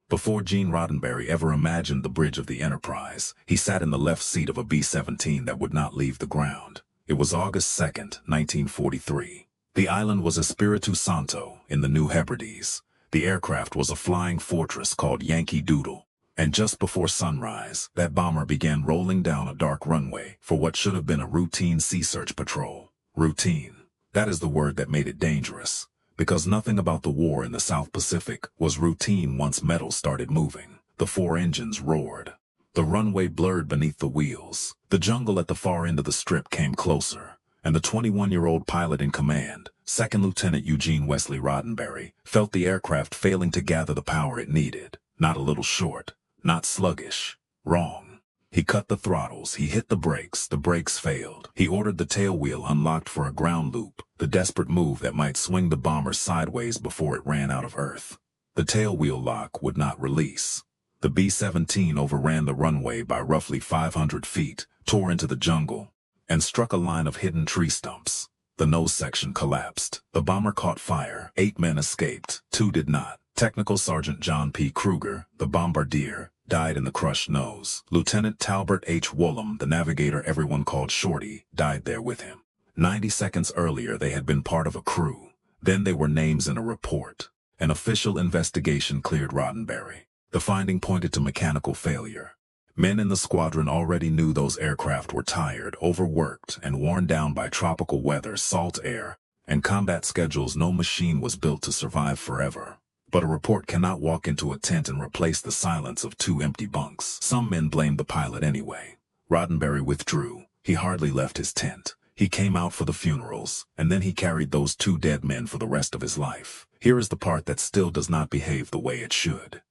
Before Gene Roddenberry ever imagined the bridge of the Enterprise, he sat in the left seat of a B-17 that would not leave the ground. It was August 2nd, 1943. The island was Espiritu Santo in the New Hebrides. The aircraft was a flying fortress called Yankee Doodle. And just before sunrise, that bomber began rolling down a dark runway for what should have been a routine sea search patrol. Routine. That is the word that made it dangerous, because nothing about the war in the South Pacific was routine once metal started moving. The four engines roared. The runway blurred beneath the wheels. The jungle at the far end of the strip came closer, and the 21-year-old pilot in command, Second Lieutenant Eugene Wesley Roddenberry, felt the aircraft failing to gather the power it needed. Not a little short. Not sluggish. Wrong. He cut the throttles, he hit the brakes failed. He ordered the tail wheel unlocked for a ground loop, the desperate move that might swing the bomber sideways before it ran out of earth. The tail wheel lock would not release. The B-17 overran the runway by roughly 500 feet, tore into the jungle, and struck a line of hidden tree stumps. The nose section collapsed. The bomber caught fire. 8 men escaped. 2 did not. Technical Sergeant John P. Kruger, the bombardier, died in the crushed nose. Lieutenant Talbert H. Woolham, the navigator everyone called Shorty, died there with him. 90 seconds earlier they had been part of a crew. Then they were names in a report. An official investigation cleared Roddenberry. The finding pointed to mechanical failure. Men in the squadron already knew those aircraft were tired, overworked, and worn down by tropical weather, salt air, and combat schedules. No machine was built to survive forever. But a report cannot walk into a tent and replace the silence of 2 empty bunks. Some men blamed the pilot anyway. Roddenberry withdrew. He hardly left his tent. He came out for the funerals, and then he carried those 2 dead men for the rest of his life. Here is the part that still does not behave the way it should.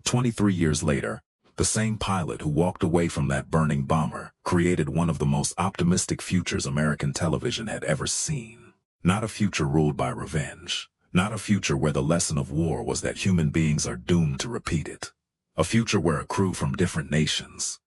23 years later, the same pilot who walked away from that burning bomber created one of the most optimistic futures American television had ever seen. Not a future ruled by revenge. Not a future where the lesson of war was that human beings are doomed to repeat it. A future where a crew from different nations,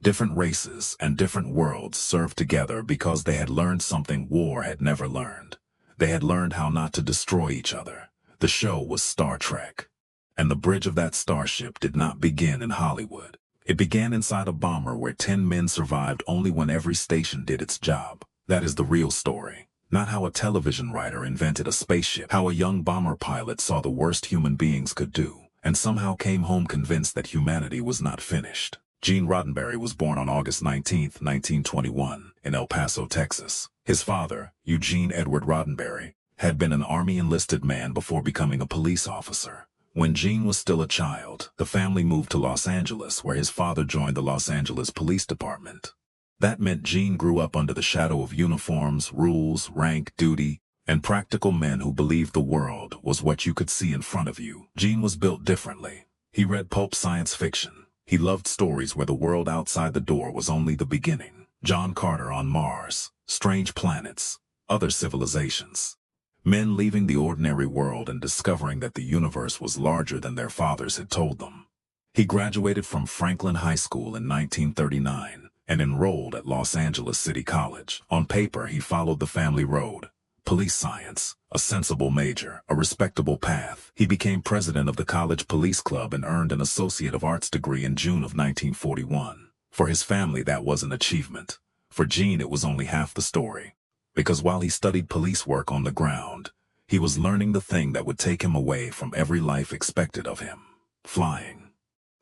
different races, and different worlds served together because they had learned something war had never learned. They had learned how not to destroy each other. The show was Star Trek. And the bridge of that starship did not begin in Hollywood. It began inside a bomber where 10 men survived only when every station did its job. That is the real story. Not how a television writer invented a spaceship, how a young bomber pilot saw the worst human beings could do, and somehow came home convinced that humanity was not finished. Gene Roddenberry was born on August 19, 1921, in El Paso, Texas. His father, Eugene Edward Roddenberry, had been an Army enlisted man before becoming a police officer. When Gene was still a child, the family moved to Los Angeles, where his father joined the Los Angeles Police Department. That meant Gene grew up under the shadow of uniforms, rules, rank, duty, and practical men who believed the world was what you could see in front of you. Gene was built differently. He read pulp science fiction. He loved stories where the world outside the door was only the beginning. John Carter on Mars, strange planets, other civilizations. Men leaving the ordinary world and discovering that the universe was larger than their fathers had told them. He graduated from Franklin High School in 1939. And enrolled at Los Angeles City College. On paper, he followed the family road. Police science, a sensible major, a respectable path. He became president of the college police club and earned an Associate of Arts degree in June of 1941. For his family, that was an achievement. For Gene, it was only half the story. Because while he studied police work on the ground, he was learning the thing that would take him away from every life expected of him: flying.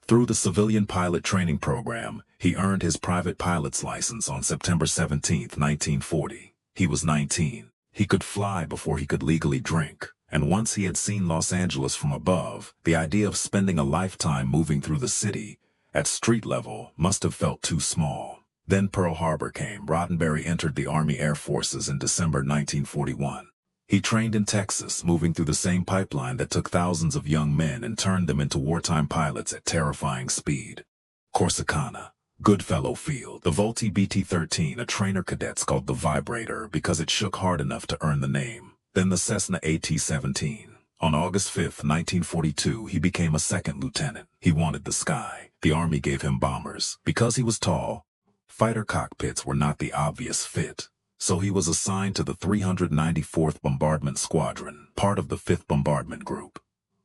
Through the civilian pilot training program, he earned his private pilot's license on September 17, 1940. He was 19. He could fly before he could legally drink. And once he had seen Los Angeles from above, the idea of spending a lifetime moving through the city, at street level, must have felt too small. Then Pearl Harbor came. Roddenberry entered the Army Air Forces in December 1941. He trained in Texas, moving through the same pipeline that took thousands of young men and turned them into wartime pilots at terrifying speed. Corsicana, Goodfellow Field, the Vultee BT-13, a trainer cadets called the Vibrator because it shook hard enough to earn the name. Then the Cessna AT-17. On August 5, 1942, he became a second lieutenant. He wanted the sky. The Army gave him bombers. Because he was tall, fighter cockpits were not the obvious fit. So he was assigned to the 394th Bombardment Squadron, part of the 5th Bombardment Group.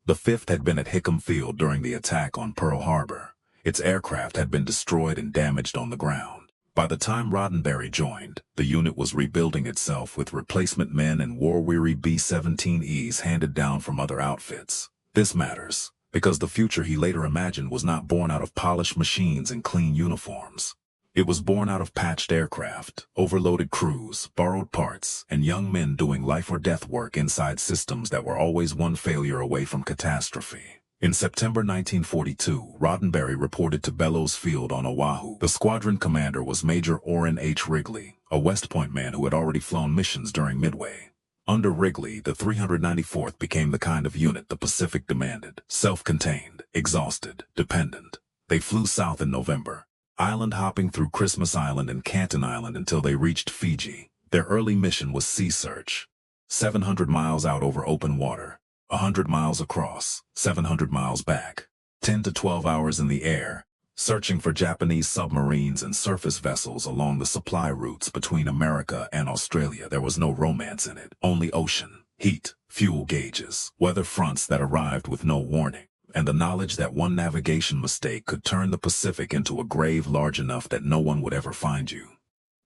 The fifth had been at Hickam Field during the attack on Pearl Harbor. Its aircraft had been destroyed and damaged on the ground. By the time Roddenberry joined, the unit was rebuilding itself with replacement men and war-weary B-17Es handed down from other outfits. This matters, because the future he later imagined was not born out of polished machines and clean uniforms. It was born out of patched aircraft, overloaded crews, borrowed parts, and young men doing life-or-death work inside systems that were always one failure away from catastrophe. In September 1942, Roddenberry reported to Bellows Field on Oahu. The squadron commander was Major Orrin H. Wrigley, a West Point man who had already flown missions during Midway. Under Wrigley, the 394th became the kind of unit the Pacific demanded: self-contained, exhausted, dependent. They flew south in November, island hopping through Christmas Island and Canton Island until they reached Fiji. Their early mission was sea search. 700 miles out over open water, 100 miles across, 700 miles back, 10 to 12 hours in the air, searching for Japanese submarines and surface vessels along the supply routes between America and Australia. There was no romance in it, only ocean, heat, fuel gauges, weather fronts that arrived with no warning, and the knowledge that one navigation mistake could turn the Pacific into a grave large enough that no one would ever find you.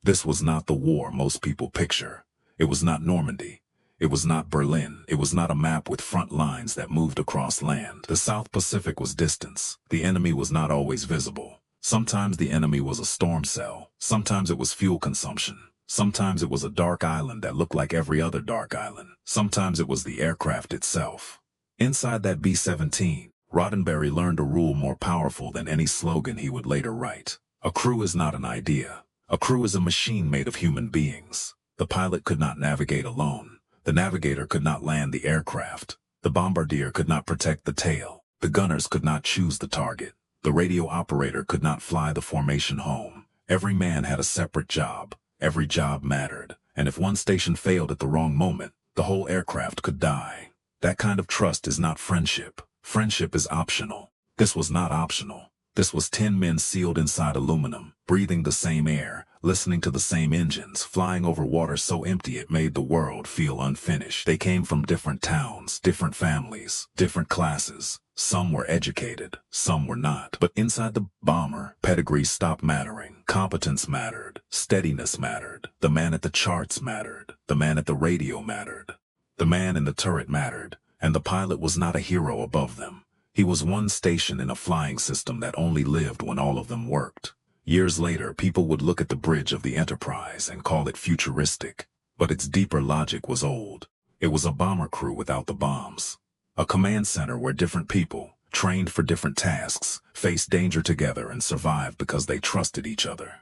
This was not the war most people picture. It was not Normandy. It was not Berlin. It was not a map with front lines that moved across land. The South Pacific was distance. The enemy was not always visible. Sometimes the enemy was a storm cell. Sometimes it was fuel consumption. Sometimes it was a dark island that looked like every other dark island. Sometimes it was the aircraft itself. Inside that B-17, Roddenberry learned a rule more powerful than any slogan he would later write. A crew is not an idea. A crew is a machine made of human beings. The pilot could not navigate alone. The navigator could not land the aircraft. The bombardier could not protect the tail. The gunners could not choose the target. The radio operator could not fly the formation home. Every man had a separate job. Every job mattered. And if one station failed at the wrong moment, the whole aircraft could die. That kind of trust is not friendship. Friendship is optional. This was not optional. This was 10 men sealed inside aluminum, breathing the same air, listening to the same engines, flying over water so empty it made the world feel unfinished. They came from different towns, different families, different classes. Some were educated, some were not. But inside the bomber, pedigree stopped mattering. Competence mattered. Steadiness mattered. The man at the charts mattered. The man at the radio mattered. The man in the turret mattered. And the pilot was not a hero above them. He was one station in a flying system that only lived when all of them worked. Years later, people would look at the bridge of the Enterprise and call it futuristic. But its deeper logic was old. It was a bomber crew without the bombs. A command center where different people, trained for different tasks, faced danger together and survived because they trusted each other.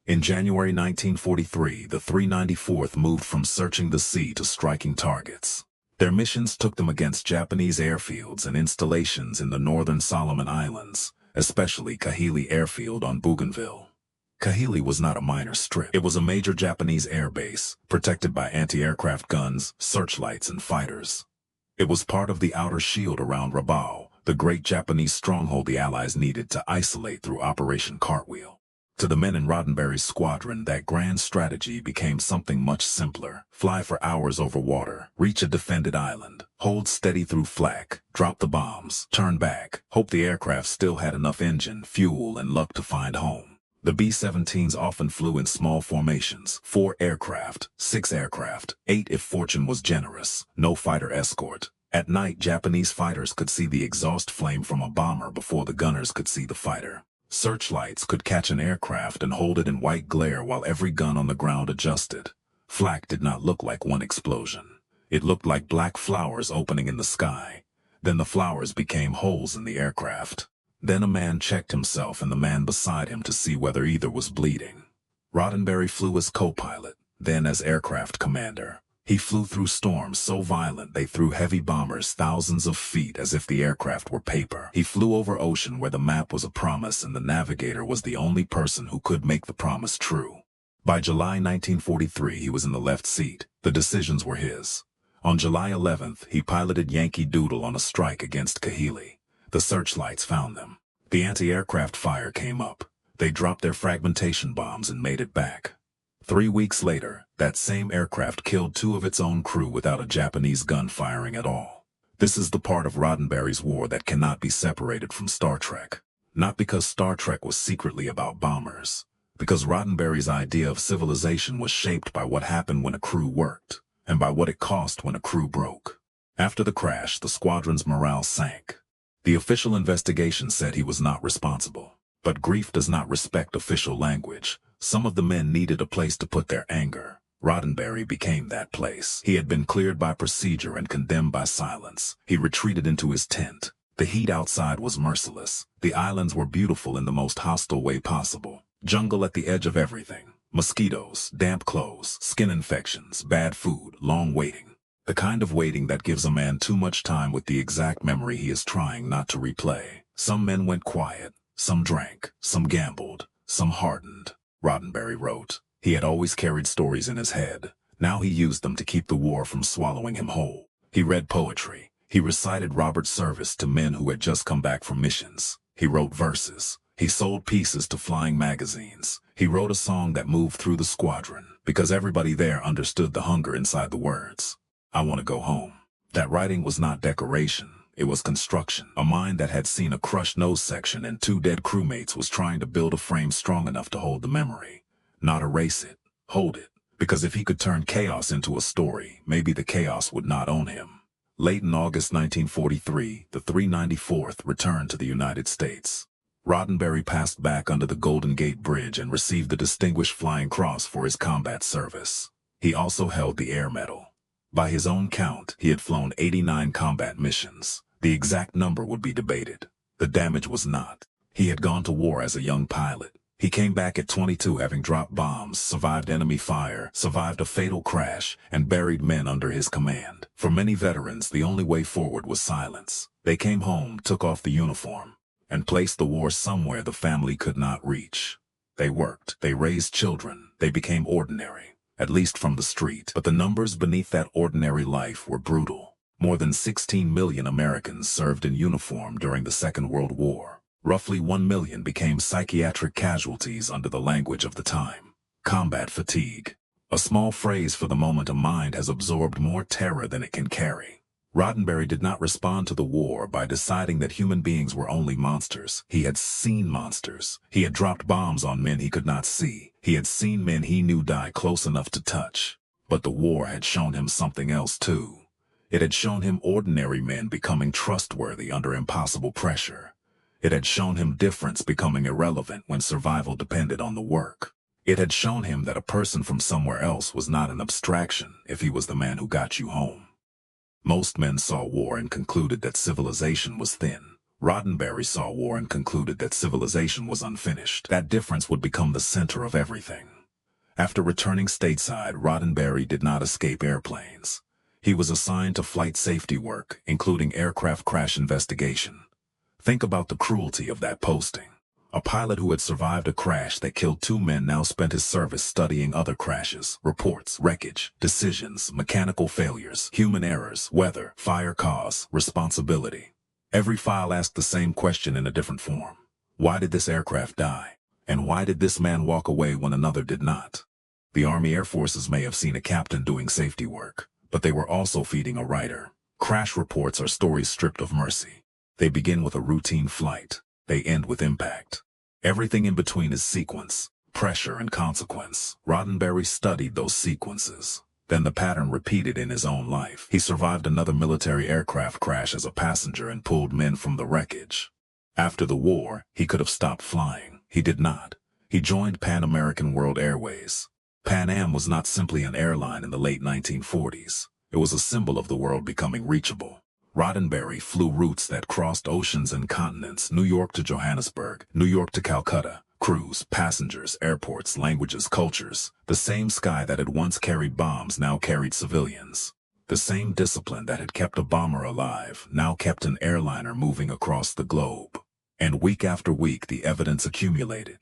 In January 1943, the 394th moved from searching the sea to striking targets. Their missions took them against Japanese airfields and installations in the northern Solomon Islands, especially Kahili Airfield on Bougainville. Kahili was not a minor strip. It was a major Japanese air base, protected by anti-aircraft guns, searchlights, and fighters. It was part of the outer shield around Rabaul, the great Japanese stronghold the Allies needed to isolate through Operation Cartwheel. To the men in Roddenberry's squadron, that grand strategy became something much simpler. Fly for hours over water, reach a defended island, hold steady through flak, drop the bombs, turn back, hope the aircraft still had enough engine, fuel, and luck to find home. The B-17s often flew in small formations, 4 aircraft, 6 aircraft, 8 if fortune was generous, no fighter escort. At night, Japanese fighters could see the exhaust flame from a bomber before the gunners could see the fighter. Searchlights could catch an aircraft and hold it in white glare while every gun on the ground adjusted. Flak did not look like one explosion. It looked like black flowers opening in the sky. Then the flowers became holes in the aircraft. Then a man checked himself and the man beside him to see whether either was bleeding. Roddenberry flew as co-pilot, then as aircraft commander. He flew through storms so violent they threw heavy bombers thousands of feet as if the aircraft were paper. He flew over ocean where the map was a promise and the navigator was the only person who could make the promise true. By July 1943, he was in the left seat. The decisions were his. On July 11th, he piloted Yankee Doodle on a strike against Kahili. The searchlights found them. The anti-aircraft fire came up. They dropped their fragmentation bombs and made it back. 3 weeks later, that same aircraft killed 2 of its own crew without a Japanese gun firing at all. This is the part of Roddenberry's war that cannot be separated from Star Trek. Not because Star Trek was secretly about bombers, because Roddenberry's idea of civilization was shaped by what happened when a crew worked, and by what it cost when a crew broke. After the crash, the squadron's morale sank. The official investigation said he was not responsible. But grief does not respect official language. Some of the men needed a place to put their anger. Roddenberry became that place. He had been cleared by procedure and condemned by silence. He retreated into his tent. The heat outside was merciless. The islands were beautiful in the most hostile way possible. Jungle at the edge of everything. Mosquitoes, damp clothes, skin infections, bad food, long waiting. The kind of waiting that gives a man too much time with the exact memory he is trying not to replay. Some men went quiet. Some drank, some gambled, some hardened. Roddenberry wrote. He had always carried stories in his head. Now he used them to keep the war from swallowing him whole. He read poetry. He recited Robert Service to men who had just come back from missions. He wrote verses. He sold pieces to flying magazines. He wrote a song that moved through the squadron, because everybody there understood the hunger inside the words. I want to go home. That writing was not decoration. It was construction. A mind that had seen a crushed nose section and 2 dead crewmates was trying to build a frame strong enough to hold the memory. Not erase it, hold it. Because if he could turn chaos into a story, maybe the chaos would not own him. Late in August 1943, the 394th returned to the United States. Roddenberry passed back under the Golden Gate Bridge and received the Distinguished Flying Cross for his combat service. He also held the Air Medal. By his own count, he had flown 89 combat missions. The exact number would be debated. The damage was not. He had gone to war as a young pilot. He came back at 22 having dropped bombs, survived enemy fire, survived a fatal crash, and buried men under his command. For many veterans, the only way forward was silence. They came home, took off the uniform, and placed the war somewhere the family could not reach. They worked. They raised children. They became ordinary. At least from the street. But the numbers beneath that ordinary life were brutal. More than 16 million Americans served in uniform during the Second World War. Roughly 1 million became psychiatric casualties under the language of the time. Combat fatigue. A small phrase for the moment a mind has absorbed more terror than it can carry. Roddenberry did not respond to the war by deciding that human beings were only monsters. He had seen monsters. He had dropped bombs on men he could not see. He had seen men he knew die close enough to touch. But the war had shown him something else too. It had shown him ordinary men becoming trustworthy under impossible pressure. It had shown him difference becoming irrelevant when survival depended on the work. It had shown him that a person from somewhere else was not an abstraction if he was the man who got you home. Most men saw war and concluded that civilization was thin. Roddenberry saw war and concluded that civilization was unfinished. That difference would become the center of everything. After returning stateside, Roddenberry did not escape airplanes. He was assigned to flight safety work, including aircraft crash investigation. Think about the cruelty of that posting. A pilot who had survived a crash that killed 2 men now spent his service studying other crashes, reports, wreckage, decisions, mechanical failures, human errors, weather, fire cause, responsibility. Every file asked the same question in a different form. Why did this aircraft die? And why did this man walk away when another did not? The Army Air Forces may have seen a captain doing safety work, but they were also feeding a writer. Crash reports are stories stripped of mercy. They begin with a routine flight. They end with impact. Everything in between is sequence, pressure, and consequence. Roddenberry studied those sequences. Then the pattern repeated in his own life. He survived another military aircraft crash as a passenger and pulled men from the wreckage. After the war, he could have stopped flying. He did not. He joined Pan American World Airways. Pan Am was not simply an airline in the late 1940s. It was a symbol of the world becoming reachable. Roddenberry flew routes that crossed oceans and continents, New York to Johannesburg, New York to Calcutta, crews, passengers, airports, languages, cultures. The same sky that had once carried bombs now carried civilians. The same discipline that had kept a bomber alive now kept an airliner moving across the globe. And week after week the evidence accumulated.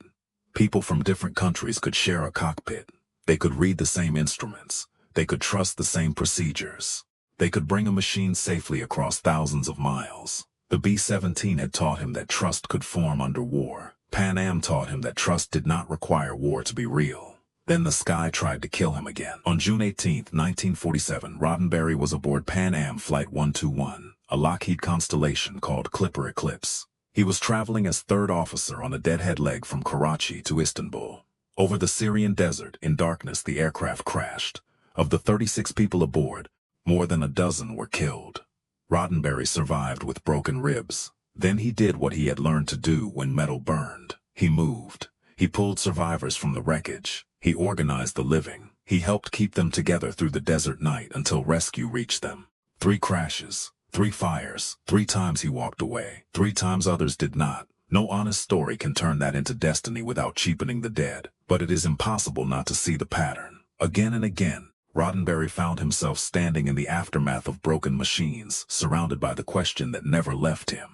People from different countries could share a cockpit. They could read the same instruments. They could trust the same procedures. They could bring a machine safely across thousands of miles. The B-17 had taught him that trust could form under war. Pan Am taught him that trust did not require war to be real. Then the sky tried to kill him again. On June 18, 1947, Roddenberry was aboard Pan Am Flight 121, a Lockheed Constellation called Clipper Eclipse. He was traveling as third officer on a deadhead leg from Karachi to Istanbul. Over the Syrian desert, in darkness, the aircraft crashed. Of the 36 people aboard, more than a dozen were killed. Roddenberry survived with broken ribs. Then he did what he had learned to do when metal burned. He moved. He pulled survivors from the wreckage. He organized the living. He helped keep them together through the desert night until rescue reached them. 3 crashes, 3 fires, 3 times he walked away, 3 times others did not. No honest story can turn that into destiny without cheapening the dead, but it is impossible not to see the pattern. Again and again, Roddenberry found himself standing in the aftermath of broken machines, surrounded by the question that never left him.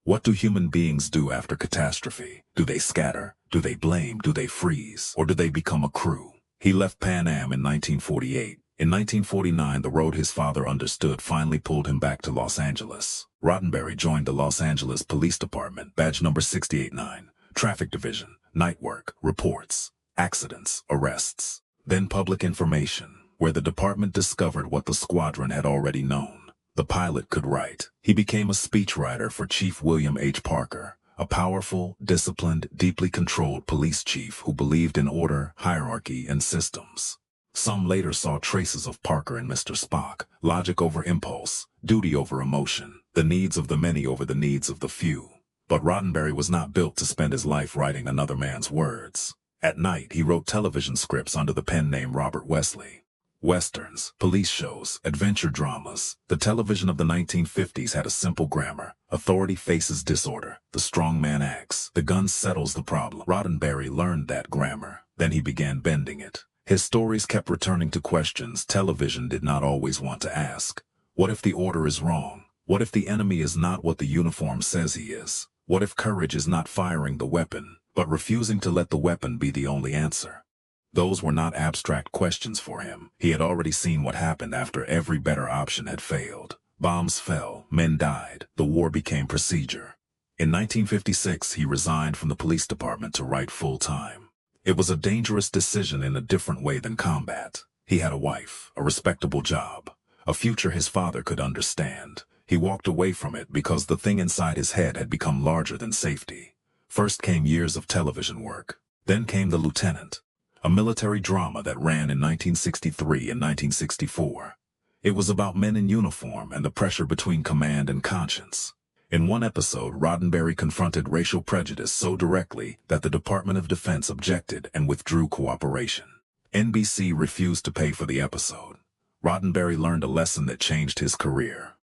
What do human beings do after catastrophe? Do they scatter? Do they blame? Do they freeze? Or do they become a crew? He left Pan Am in 1948. In 1949, the road his father understood finally pulled him back to Los Angeles. Roddenberry joined the Los Angeles Police Department, badge number 689, Traffic Division, night work, reports, accidents, arrests. Then public information, where the department discovered what the squadron had already known. The pilot could write. He became a speechwriter for Chief William H. Parker, a powerful, disciplined, deeply controlled police chief who believed in order, hierarchy, and systems. Some later saw traces of Parker in Mr. Spock, logic over impulse, duty over emotion, the needs of the many over the needs of the few. But Roddenberry was not built to spend his life writing another man's words. At night, he wrote television scripts under the pen name Robert Wesley. Westerns, police shows, adventure dramas. The television of the 1950s had a simple grammar. Authority faces disorder. The strong man acts. The gun settles the problem. Roddenberry learned that grammar. Then he began bending it. His stories kept returning to questions television did not always want to ask. What if the order is wrong? What if the enemy is not what the uniform says he is? What if courage is not firing the weapon, but refusing to let the weapon be the only answer? Those were not abstract questions for him. He had already seen what happened after every better option had failed. Bombs fell, men died, the war became procedure. In 1956, he resigned from the police department to write full-time. It was a dangerous decision in a different way than combat. He had a wife, a respectable job, a future his father could understand. He walked away from it because the thing inside his head had become larger than safety. First came years of television work. Then came The Lieutenant, a military drama that ran in 1963 and 1964. It was about men in uniform and the pressure between command and conscience. In one episode, Roddenberry confronted racial prejudice so directly that the Department of Defense objected and withdrew cooperation. NBC refused to pay for the episode. Roddenberry learned a lesson that changed his career.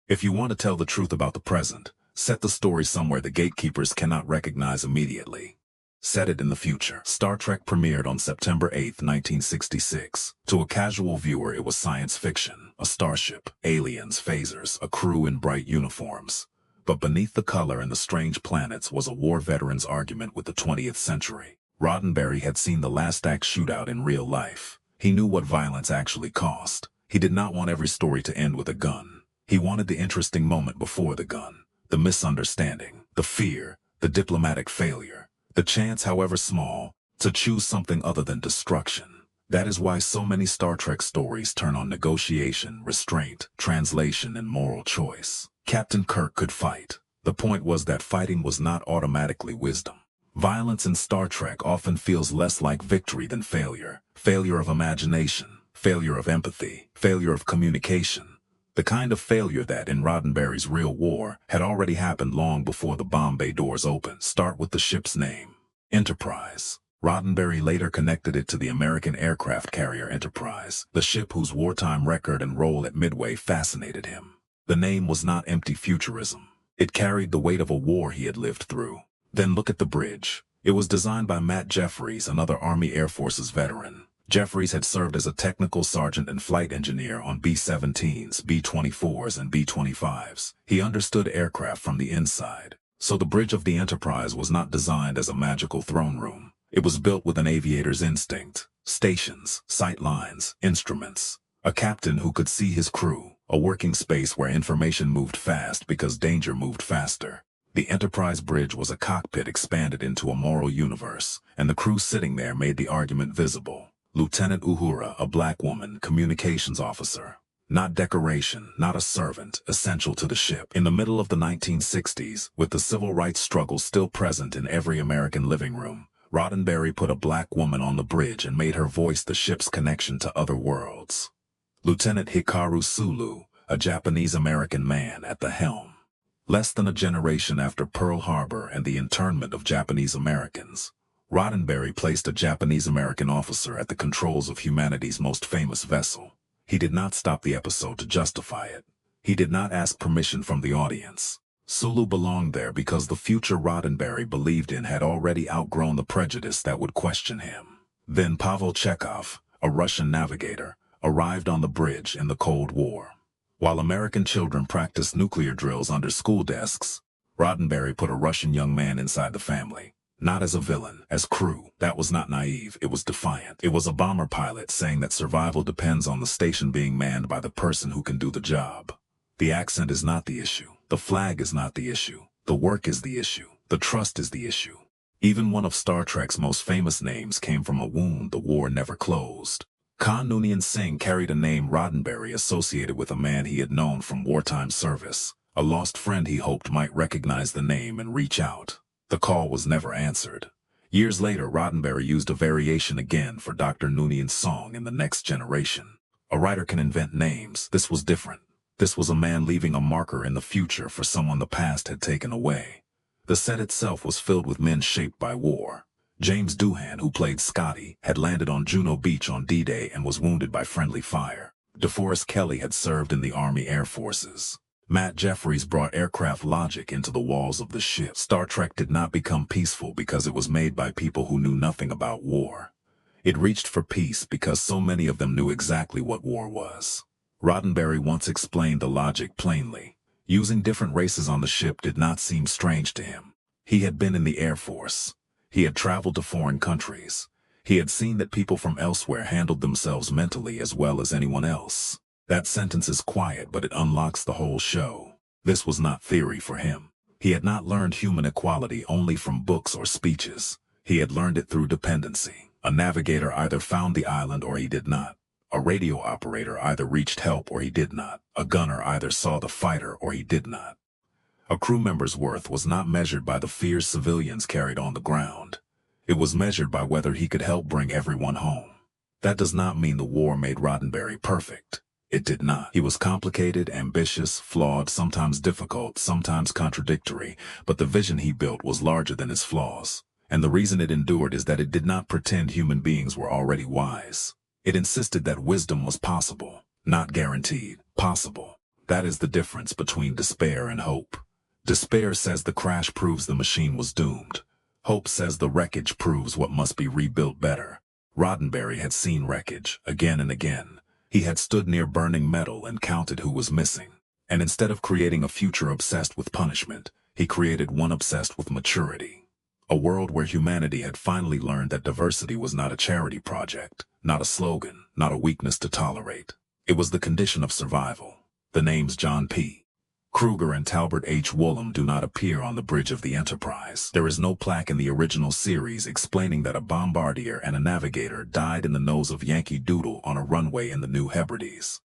If you want to tell the truth about the present, set the story somewhere the gatekeepers cannot recognize immediately. Set it in the future. Star Trek premiered on September 8, 1966. To a casual viewer, it was science fiction. A starship, aliens, phasers, a crew in bright uniforms. But beneath the color and the strange planets was a war veteran's argument with the 20th century. Roddenberry had seen the last act shootout in real life. He knew what violence actually cost. He did not want every story to end with a gun. He wanted the interesting moment before the gun, the misunderstanding, the fear, the diplomatic failure. The chance, however small, to choose something other than destruction. That is why so many Star Trek stories turn on negotiation, restraint, translation, and moral choice. Captain Kirk could fight. The point was that fighting was not automatically wisdom. Violence in Star Trek often feels less like victory than failure. Failure of imagination, failure of empathy, failure of communication. The kind of failure that, in Roddenberry's Real War, had already happened long before the bomb bay doors opened. Start with the ship's name, Enterprise. Roddenberry later connected it to the American aircraft carrier Enterprise, the ship whose wartime record and role at Midway fascinated him. The name was not empty futurism. It carried the weight of a war he had lived through. Then look at the bridge. It was designed by Matt Jeffries, another Army Air Forces veteran. Jeffries had served as a technical sergeant and flight engineer on B-17s, B-24s, and B-25s. He understood aircraft from the inside. So the bridge of the Enterprise was not designed as a magical throne room. It was built with an aviator's instinct. Stations, sight lines, instruments. A captain who could see his crew. A working space where information moved fast because danger moved faster. The Enterprise bridge was a cockpit expanded into a moral universe, and the crew sitting there made the argument visible. Lieutenant Uhura, a black woman, communications officer. Not decoration, not a servant, essential to the ship. In the middle of the 1960s, with the civil rights struggle still present in every American living room, Roddenberry put a black woman on the bridge and made her voice the ship's connection to other worlds. Lieutenant Hikaru Sulu, a Japanese-American man at the helm. Less than a generation after Pearl Harbor and the internment of Japanese Americans, Roddenberry placed a Japanese-American officer at the controls of humanity's most famous vessel. He did not stop the episode to justify it. He did not ask permission from the audience. Sulu belonged there because the future Roddenberry believed in had already outgrown the prejudice that would question him. Then Pavel Chekhov, a Russian navigator, arrived on the bridge in the Cold War. While American children practiced nuclear drills under school desks, Roddenberry put a Russian young man inside the family. Not as a villain, as crew. That was not naive, it was defiant. It was a bomber pilot saying that survival depends on the station being manned by the person who can do the job. The accent is not the issue. The flag is not the issue. The work is the issue. The trust is the issue. Even one of Star Trek's most famous names came from a wound the war never closed. Khan Noonien Singh carried a name Roddenberry associated with a man he had known from wartime service, a lost friend he hoped might recognize the name and reach out. The call was never answered. Years later, Roddenberry used a variation again for Dr. Noonien's song in The Next Generation. A writer can invent names. This was different. This was a man leaving a marker in the future for someone the past had taken away. The set itself was filled with men shaped by war. James Doohan, who played Scotty, had landed on Juno Beach on D-Day and was wounded by friendly fire. DeForest Kelley had served in the Army Air Forces. Matt Jeffries brought aircraft logic into the walls of the ship. Star Trek did not become peaceful because it was made by people who knew nothing about war. It reached for peace because so many of them knew exactly what war was. Roddenberry once explained the logic plainly. Using different races on the ship did not seem strange to him. He had been in the Air Force. He had traveled to foreign countries. He had seen that people from elsewhere handled themselves mentally as well as anyone else. That sentence is quiet, but it unlocks the whole show. This was not theory for him. He had not learned human equality only from books or speeches. He had learned it through dependency. A navigator either found the island or he did not. A radio operator either reached help or he did not. A gunner either saw the fighter or he did not. A crew member's worth was not measured by the fears civilians carried on the ground. It was measured by whether he could help bring everyone home. That does not mean the war made Roddenberry perfect. It did not. He was complicated, ambitious, flawed, sometimes difficult, sometimes contradictory, but the vision he built was larger than his flaws. And the reason it endured is that it did not pretend human beings were already wise. It insisted that wisdom was possible, not guaranteed, possible. That is the difference between despair and hope. Despair says the crash proves the machine was doomed. Hope says the wreckage proves what must be rebuilt better. Roddenberry had seen wreckage again and again. He had stood near burning metal and counted who was missing. And instead of creating a future obsessed with punishment, he created one obsessed with maturity. A world where humanity had finally learned that diversity was not a charity project, not a slogan, not a weakness to tolerate. It was the condition of survival. The names John P. Kruger and Talbert H. Woolham do not appear on the bridge of the Enterprise. There is no plaque in the original series explaining that a bombardier and a navigator died in the nose of Yankee Doodle on a runway in the New Hebrides.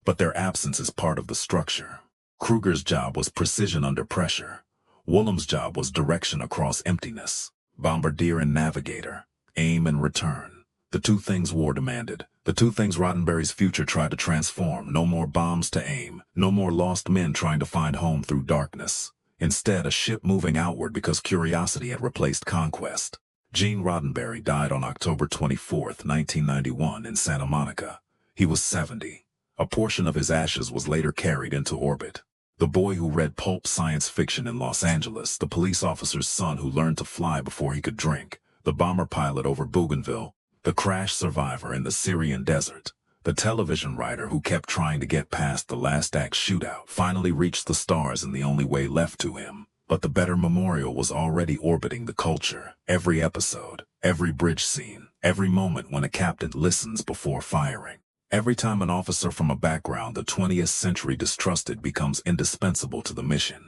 But their absence is part of the structure. Kruger's job was precision under pressure. Woolham's job was direction across emptiness. Bombardier and navigator, aim and return. The two things war demanded. The two things Roddenberry's future tried to transform. No more bombs to aim. No more lost men trying to find home through darkness. Instead, a ship moving outward because curiosity had replaced conquest. Gene Roddenberry died on October 24, 1991 in Santa Monica. He was 70. A portion of his ashes was later carried into orbit. The boy who read pulp science fiction in Los Angeles, the police officer's son who learned to fly before he could drink, the bomber pilot over Bougainville, the crash survivor in the Syrian desert, the television writer who kept trying to get past the last act shootout, finally reached the stars in the only way left to him. But the better memorial was already orbiting the culture. Every episode, every bridge scene, every moment when a captain listens before firing. Every time an officer from a background the 20th century distrusted becomes indispensable to the mission.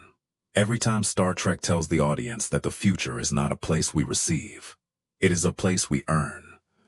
Every time Star Trek tells the audience that the future is not a place we receive. It is a place we earn.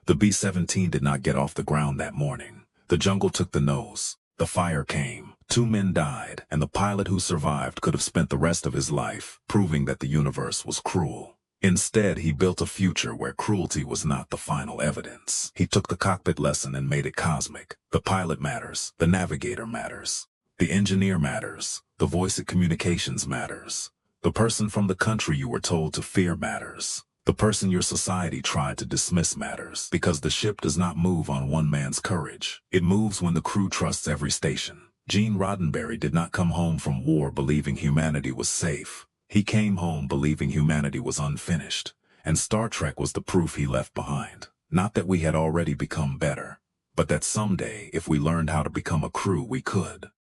The B-17 did not get off the ground that morning. The jungle took the nose. The fire came. 2 men died, and the pilot who survived could have spent the rest of his life proving that the universe was cruel. Instead, he built a future where cruelty was not the final evidence. He took the cockpit lesson and made it cosmic. The pilot matters. The navigator matters. The engineer matters. The voice of communications matters. The person from the country you were told to fear matters. The person your society tried to dismiss matters, because the ship does not move on one man's courage. It moves when the crew trusts every station. Gene Roddenberry did not come home from war believing humanity was safe. He came home believing humanity was unfinished, and Star Trek was the proof he left behind. Not that we had already become better, but that someday, if we learned how to become a crew, we could.